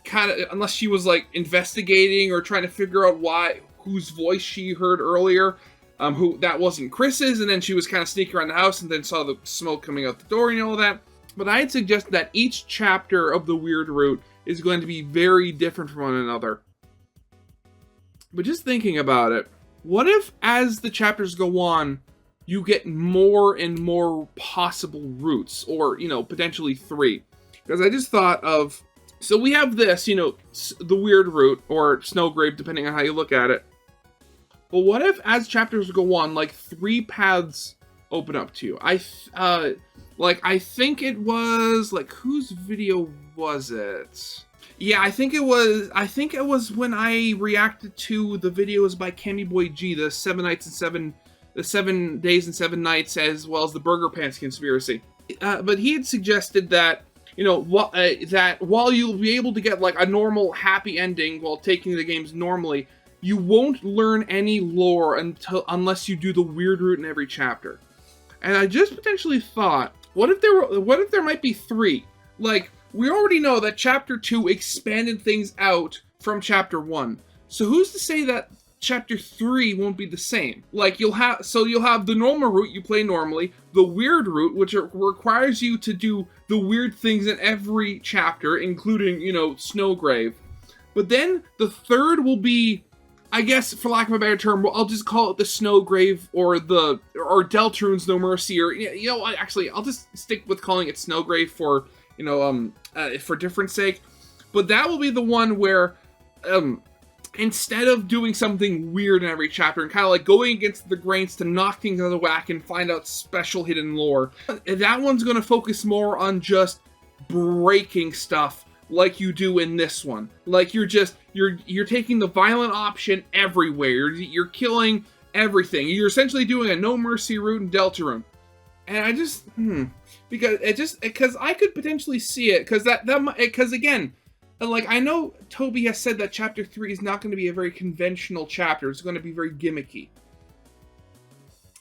Speaker 1: unless she was investigating or trying to figure out whose voice she heard earlier, who that wasn't Chris's, and then she was kind of sneaking around the house and then saw the smoke coming out the door and all that. But I'd suggest that each chapter of the weird route is going to be very different from one another. But just thinking about it, what if as the chapters go on, you get more and more possible routes, or, you know, potentially 3. Because I just thought of, so we have this, you know, the weird route, or Snowgrave, depending on how you look at it. But what if, as chapters go on, like 3 paths open up to you? I think it was, like, whose video was it? Yeah, I think it was when I reacted to the videos by Cammy Boy G, the 7 days and 7 nights, as well as the Burger Pants conspiracy. But he had suggested that, you know, that while you'll be able to get like a normal happy ending while taking the games normally, you won't learn any lore unless you do the weird route in every chapter. And I just potentially thought, what if there might be 3? Like, we already know that chapter 2 expanded things out from chapter 1. So who's to say that chapter 3 won't be the same? Like, you'll have the normal route you play normally, the weird route, which requires you to do the weird things in every chapter, including, you know, Snowgrave. But then the third will be, I guess, for lack of a better term, I'll just call it the Snowgrave, or Deltarune's No Mercy, or, you know, actually, I'll just stick with calling it Snowgrave for, you know, for difference sake. But that will be the one where, instead of doing something weird in every chapter and kind of like going against the grains to knock things out of the whack and find out special hidden lore, that one's going to focus more on just breaking stuff like you do in this one. Like, you're taking the violent option everywhere. You're killing everything. You're essentially doing a no mercy route in Deltarune. And I just, because I could potentially see it, because again, like, I know Toby has said that chapter 3 is not going to be a very conventional chapter. It's going to be very gimmicky.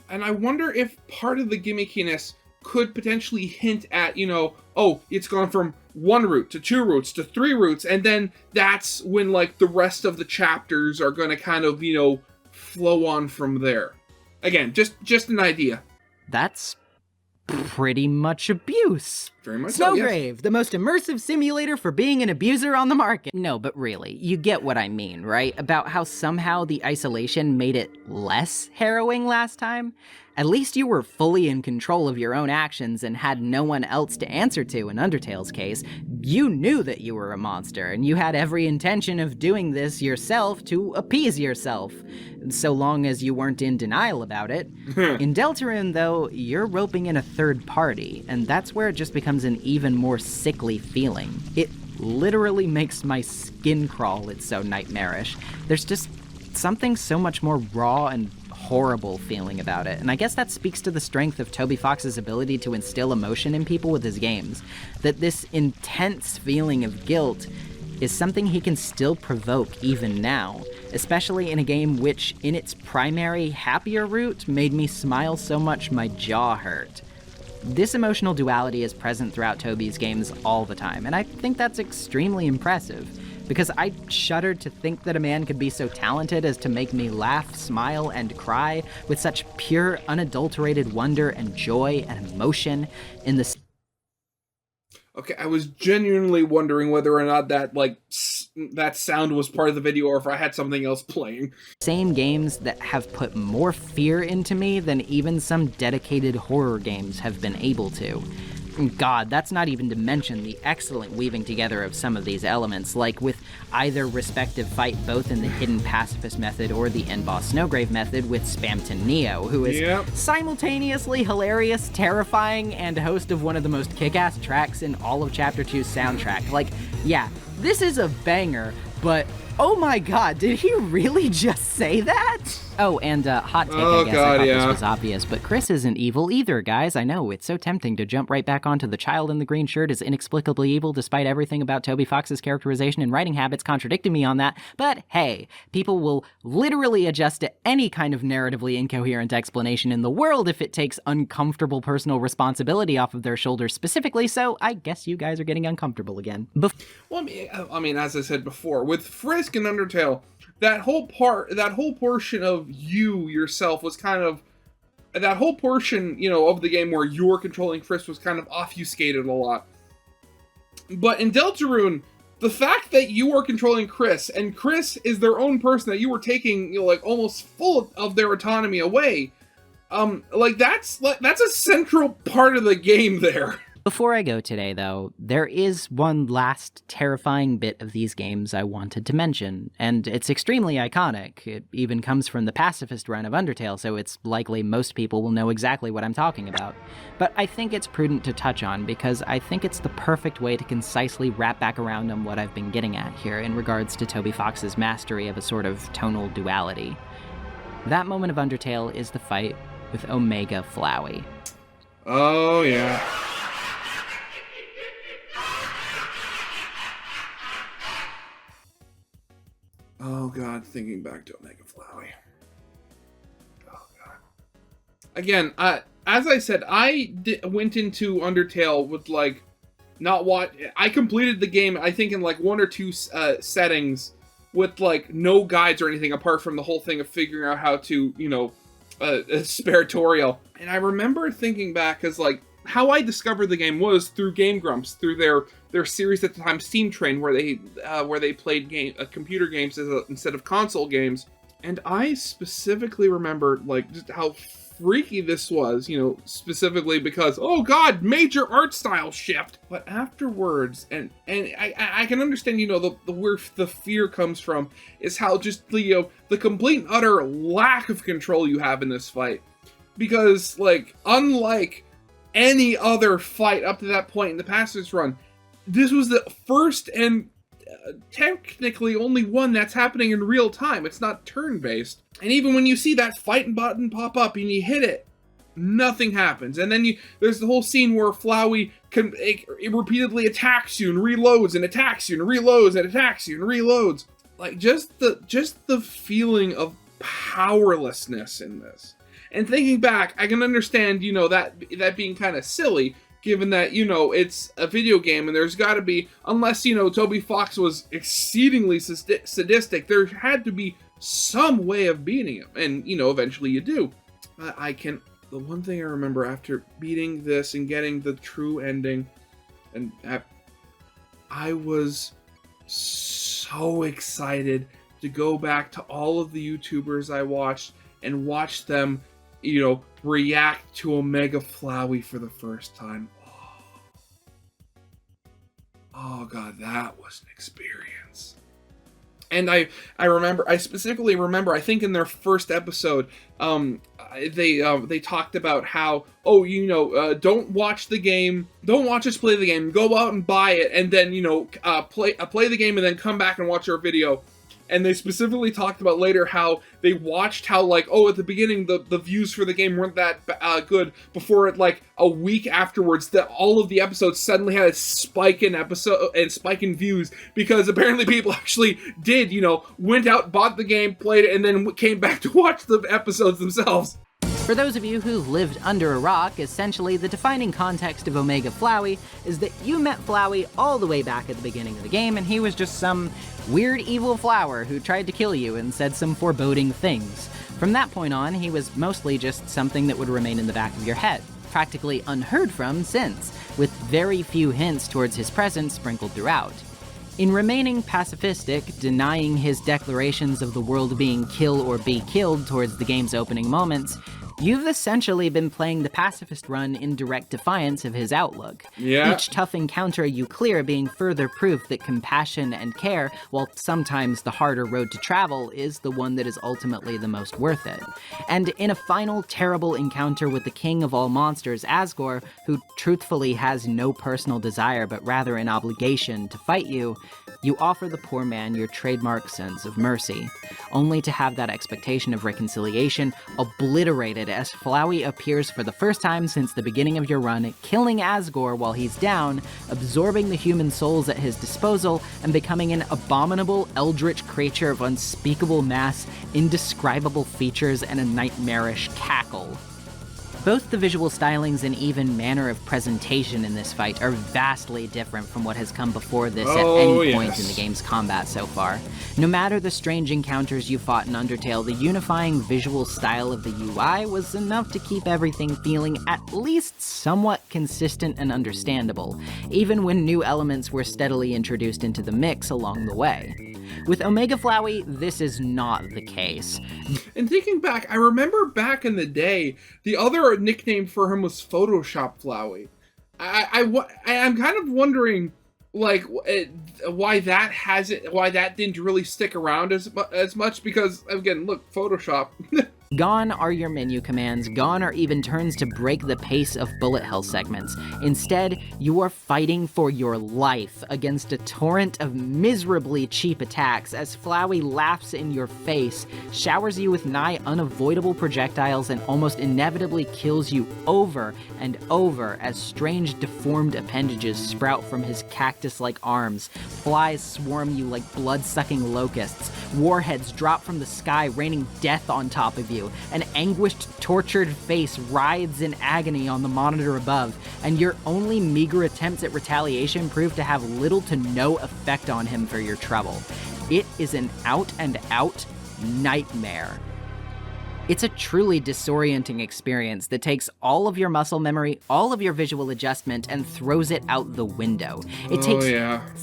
Speaker 1: And I wonder if part of the gimmickiness could potentially hint at, you know, oh, it's gone from 1 route to 2 routes to 3 routes, and then that's when, like, the rest of the chapters are going to kind of, you know, flow on from there. Again, just an idea.
Speaker 2: That's pretty much abuse.
Speaker 1: Very much so,
Speaker 2: Snowgrave,
Speaker 1: yes.
Speaker 2: the most immersive simulator for being an abuser on the market. No, but really, you get what I mean, right? About how somehow the isolation made it less harrowing last time? At least you were fully in control of your own actions and had no one else to answer to in Undertale's case. You knew that you were a monster, and you had every intention of doing this yourself to appease yourself, so long as you weren't in denial about it. In Deltarune, though, you're roping in a third party, and that's where it just becomes an even more sickly feeling. It literally makes my skin crawl, it's so nightmarish. There's just something so much more raw and horrible feeling about it, and I guess that speaks to the strength of Toby Fox's ability to instill emotion in people with his games, that this intense feeling of guilt is something he can still provoke even now, especially in a game which, in its primary happier route, made me smile so much my jaw hurt. This emotional duality is present throughout Toby's games all the time, and I think that's extremely impressive, because I shuddered to think that a man could be so talented as to make me laugh, smile, and cry with such pure, unadulterated wonder and joy and emotion in the...
Speaker 1: Okay, I was genuinely wondering whether or not that, like, that sound was part of the video or if I had something else playing.
Speaker 2: Same games that have put more fear into me than even some dedicated horror games have been able to. God, that's not even to mention the excellent weaving together of some of these elements, like with either respective fight both in the hidden pacifist method or the end boss Snowgrave method with Spamton Neo, who is simultaneously hilarious, terrifying, and host of one of the most kick-ass tracks in all of Chapter 2's soundtrack. Like, yeah, this is a banger, but oh my god, did he really just say that? Oh, and hot take, I guess. I thought this was obvious, but Chris isn't evil either, guys. I know, it's so tempting to jump right back onto the child in the green shirt is inexplicably evil despite everything about Toby Fox's characterization and writing habits contradicting me on that, but hey, people will literally adjust to any kind of narratively incoherent explanation in the world if it takes uncomfortable personal responsibility off of their shoulders specifically, so I guess you guys are getting uncomfortable again.
Speaker 1: Well, I mean, as I said before, with Frisk and Undertale, that whole portion of you yourself was kind of, that whole portion, you know, of the game where you were controlling Frisk was kind of obfuscated a lot. But in Deltarune, the fact that you are controlling Chris, and Chris is their own person that you were taking, you know, like almost full of their autonomy away, like that's a central part of the game there.
Speaker 2: Before I go today, though, there is one last terrifying bit of these games I wanted to mention, and it's extremely iconic. It even comes from the pacifist run of Undertale, so it's likely most people will know exactly what I'm talking about. But I think it's prudent to touch on, because I think it's the perfect way to concisely wrap back around on what I've been getting at here in regards to Toby Fox's mastery of a sort of tonal duality. That moment of Undertale is the fight with Omega Flowey.
Speaker 1: Oh, yeah. Oh god, thinking back to Omega Flowey. Oh god. Again, as I said, I went into Undertale with like not what I completed the game. I think in like 1 or 2 settings with like no guides or anything apart from the whole thing of figuring out how to, you know, spare tutorial. And I remember thinking back as like how I discovered the game was through Game Grumps, through their series at the time, Steam Train, where they played computer games instead of console games. And I specifically remember like just how freaky this was, you know, specifically because, oh god, major art style shift. But afterwards, and I can understand, you know, the where the fear comes from is how just the complete and utter lack of control you have in this fight. Because like, unlike any other fight up to that point in the pacifist run, this was the first and technically only one that's happening in real time. It's not turn-based. And even when you see that fight button pop up and you hit it, nothing happens. And then there's the whole scene where Flowey it repeatedly attacks you and reloads and attacks you and reloads and attacks you and reloads. Like just the feeling of powerlessness in this. And thinking back, I can understand, you know, that being kind of silly, given that, you know, it's a video game and there's got to be, unless, you know, Toby Fox was exceedingly sadistic, there had to be some way of beating him. And, you know, eventually you do. The one thing I remember after beating this and getting the true ending, and I was so excited to go back to all of the YouTubers I watched and watch them, you know, react to Omega Flowey for the first time. Oh god, that was an experience. And I specifically remember, I think in their first episode, they talked about how, oh, you know, don't watch the game, don't watch us play the game, go out and buy it, and then, you know, play the game and then come back and watch our video. And they specifically talked about later how they watched how, like, oh, at the beginning, the views for the game weren't that good, before it, like, a week afterwards, that all of the episodes suddenly had a spike in views, because apparently people actually did, you know, went out, bought the game, played it, and then came back to watch the episodes themselves.
Speaker 2: For those of you who've lived under a rock, essentially the defining context of Omega Flowey is that you met Flowey all the way back at the beginning of the game, and he was just some weird evil flower who tried to kill you and said some foreboding things. From that point on, he was mostly just something that would remain in the back of your head, practically unheard from since, with very few hints towards his presence sprinkled throughout. In remaining pacifistic, denying his declarations of the world being kill or be killed towards the game's opening moments, you've essentially been playing the pacifist run in direct defiance of his outlook.
Speaker 1: Yeah.
Speaker 2: Each tough encounter you clear being further proof that compassion and care, while sometimes the harder road to travel, is the one that is ultimately the most worth it. And in a final terrible encounter with the king of all monsters, Asgore, who truthfully has no personal desire but rather an obligation to fight you, you offer the poor man your trademark sense of mercy, only to have that expectation of reconciliation obliterated as Flowey appears for the first time since the beginning of your run, killing Asgore while he's down, absorbing the human souls at his disposal, and becoming an abominable eldritch creature of unspeakable mass, indescribable features, and a nightmarish cackle. Both the visual stylings and even manner of presentation in this fight are vastly different from what has come before this at any point in the game's combat so far. No matter the strange encounters you fought in Undertale, the unifying visual style of the UI was enough to keep everything feeling at least somewhat consistent and understandable, even when new elements were steadily introduced into the mix along the way. With Omega Flowey, this is not the case.
Speaker 1: And thinking back, I remember back in the day, the other nickname for him was Photoshop Flowey. I'm kind of wondering, like, why that didn't really stick around as much, because, again, look, Photoshop.
Speaker 2: Gone are your menu commands, gone are even turns to break the pace of bullet hell segments. Instead, you are fighting for your life against a torrent of miserably cheap attacks as Flowey laughs in your face, showers you with nigh unavoidable projectiles, and almost inevitably kills you over and over as strange deformed appendages sprout from his cactus-like arms. Flies swarm you like blood-sucking locusts. Warheads drop from the sky, raining death on top of you. An anguished, tortured face writhes in agony on the monitor above, and your only meager attempts at retaliation prove to have little to no effect on him for your trouble. It is an out-and-out nightmare. It's a truly disorienting experience that takes all of your muscle memory, all of your visual adjustment, and throws it out the window. It takes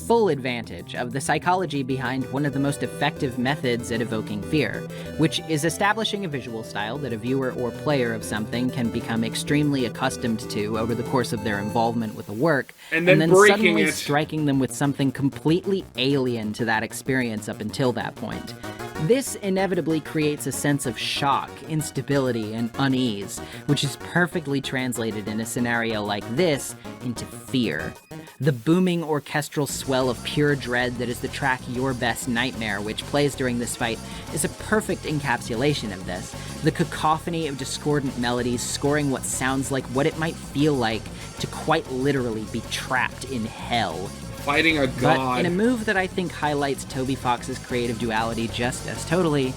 Speaker 2: full advantage of the psychology behind one of the most effective methods at evoking fear, which is establishing a visual style that a viewer or player of something can become extremely accustomed to over the course of their involvement with the work,
Speaker 1: and then
Speaker 2: suddenly striking them with something completely alien to that experience up until that point. This inevitably creates a sense of shock, instability, and unease, which is perfectly translated in a scenario like this into fear. The booming orchestral swell of pure dread that is the track Your Best Nightmare, which plays during this fight, is a perfect encapsulation of this. The cacophony of discordant melodies scoring what sounds like what it might feel like to quite literally be trapped in hell.
Speaker 1: Fighting a god.
Speaker 2: But in a move that I think highlights Toby Fox's creative duality just as totally,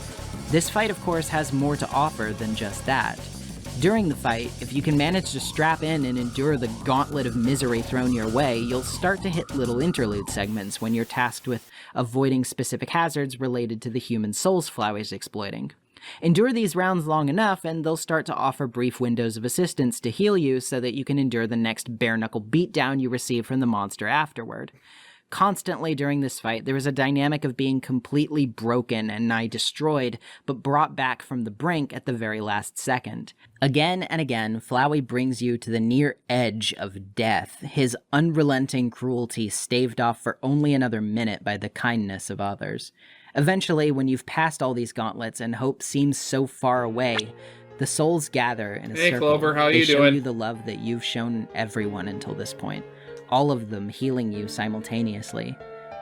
Speaker 2: this fight of course has more to offer than just that. During the fight, if you can manage to strap in and endure the gauntlet of misery thrown your way, you'll start to hit little interlude segments when you're tasked with avoiding specific hazards related to the human souls Flowey's exploiting. Endure these rounds long enough, and they'll start to offer brief windows of assistance to heal you so that you can endure the next bare-knuckle beatdown you receive from the monster afterward. Constantly during this fight, there is a dynamic of being completely broken and nigh destroyed, but brought back from the brink at the very last second. Again and again, Flowey brings you to the near edge of death, his unrelenting cruelty staved off for only another minute by the kindness of others. Eventually, when you've passed all these gauntlets and hope seems so far away, the souls gather in a circle.
Speaker 1: Clover, how
Speaker 2: they
Speaker 1: you
Speaker 2: show
Speaker 1: doing?
Speaker 2: you the love that you've shown everyone until this point, all of them healing you simultaneously.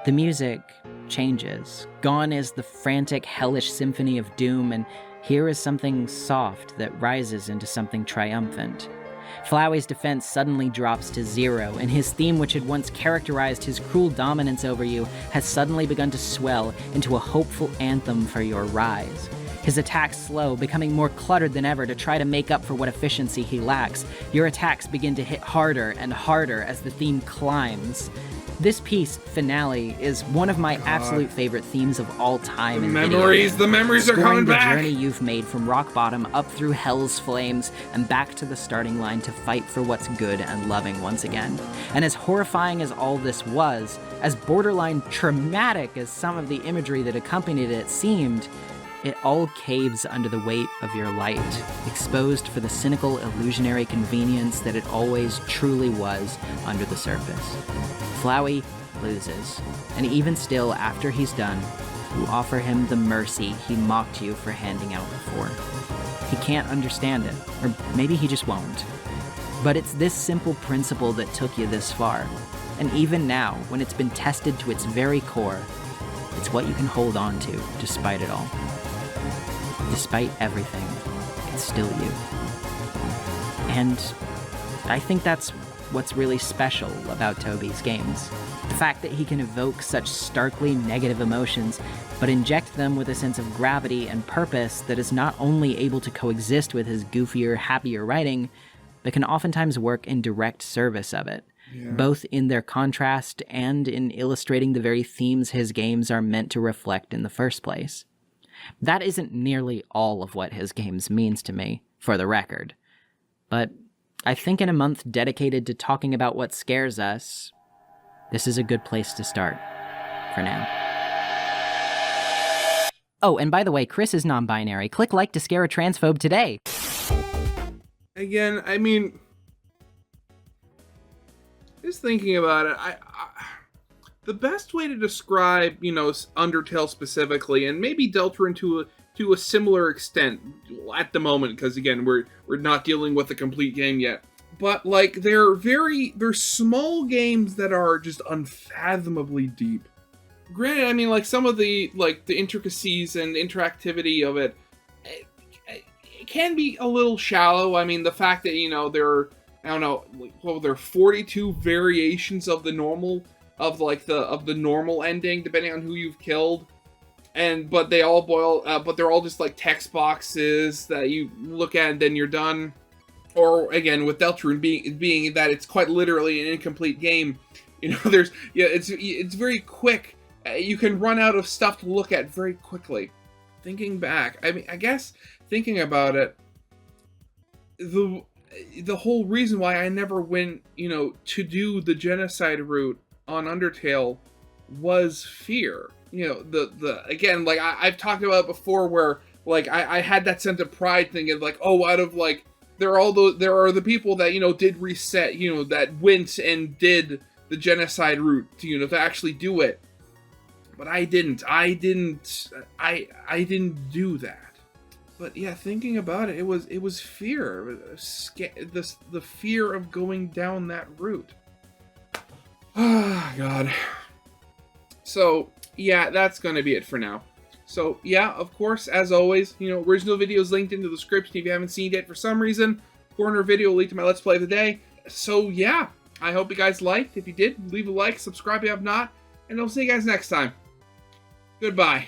Speaker 2: The music changes. Gone is the frantic, hellish symphony of doom, and here is something soft that rises into something triumphant. Flowey's defense suddenly drops to 0, and his theme, which had once characterized his cruel dominance over you, has suddenly begun to swell into a hopeful anthem for your rise. His attacks slow, becoming more cluttered than ever to try to make up for what efficiency he lacks. Your attacks begin to hit harder and harder as the theme climbs. This piece, Finale, is one of my absolute favorite themes of all time in video games.
Speaker 1: The memories are coming back!
Speaker 2: The journey you've made from rock bottom up through hell's flames and back to the starting line to fight for what's good and loving once again. And as horrifying as all this was, as borderline traumatic as some of the imagery that accompanied it seemed, it all caves under the weight of your light, exposed for the cynical, illusionary convenience that it always truly was under the surface. Flowey loses, and even still after he's done, you offer him the mercy he mocked you for handing out before. He can't understand it, or maybe he just won't. But it's this simple principle that took you this far, and even now, when it's been tested to its very core, it's what you can hold on to despite it all. Despite everything, it's still you. And I think that's what's really special about Toby's games. The fact that he can evoke such starkly negative emotions, but inject them with a sense of gravity and purpose that is not only able to coexist with his goofier, happier writing, but can oftentimes work in direct service of it, both in their contrast and in illustrating the very themes his games are meant to reflect in the first place. That isn't nearly all of what his games means to me, for the record. But I think in a month dedicated to talking about what scares us, this is a good place to start, for now. Oh, and by the way, Chris is non-binary. Click like to scare a transphobe today.
Speaker 1: Again, I mean, just thinking about it, the best way to describe, you know, Undertale specifically, and maybe Deltarune to a similar extent at the moment, because again, we're not dealing with a complete game yet. But like, they're small games that are just unfathomably deep. Granted, I mean, like, some of the intricacies and interactivity of it, it can be a little shallow. I mean, the fact that, you know, there are, I don't know, well, there are 42 variations of the normal, of the normal ending, depending on who you've killed. But they all but they're all just like text boxes that you look at and then you're done. Or again, with Deltarune being that it's quite literally an incomplete game, you know, it's very quick. You can run out of stuff to look at very quickly. Thinking back, I mean, I guess thinking about it, the whole reason why I never went, you know, to do the genocide route on Undertale was fear. You know, again, like I've talked about it before, where like I had that sense of pride thinking like, oh, out of like there are the people that, you know, did reset, you know, that went and did the genocide route to, you know, to actually do it. But I didn't do that. But yeah, thinking about it, it was fear, the fear of going down that route. Oh, God. So yeah, that's gonna be it for now. So yeah, of course, as always, you know, original videos linked in the description if you haven't seen it for some reason. Corner video will lead to my Let's Play of the day. So yeah, I hope you guys liked. If you did, leave a like, subscribe if you have not, and I'll see you guys next time. Goodbye.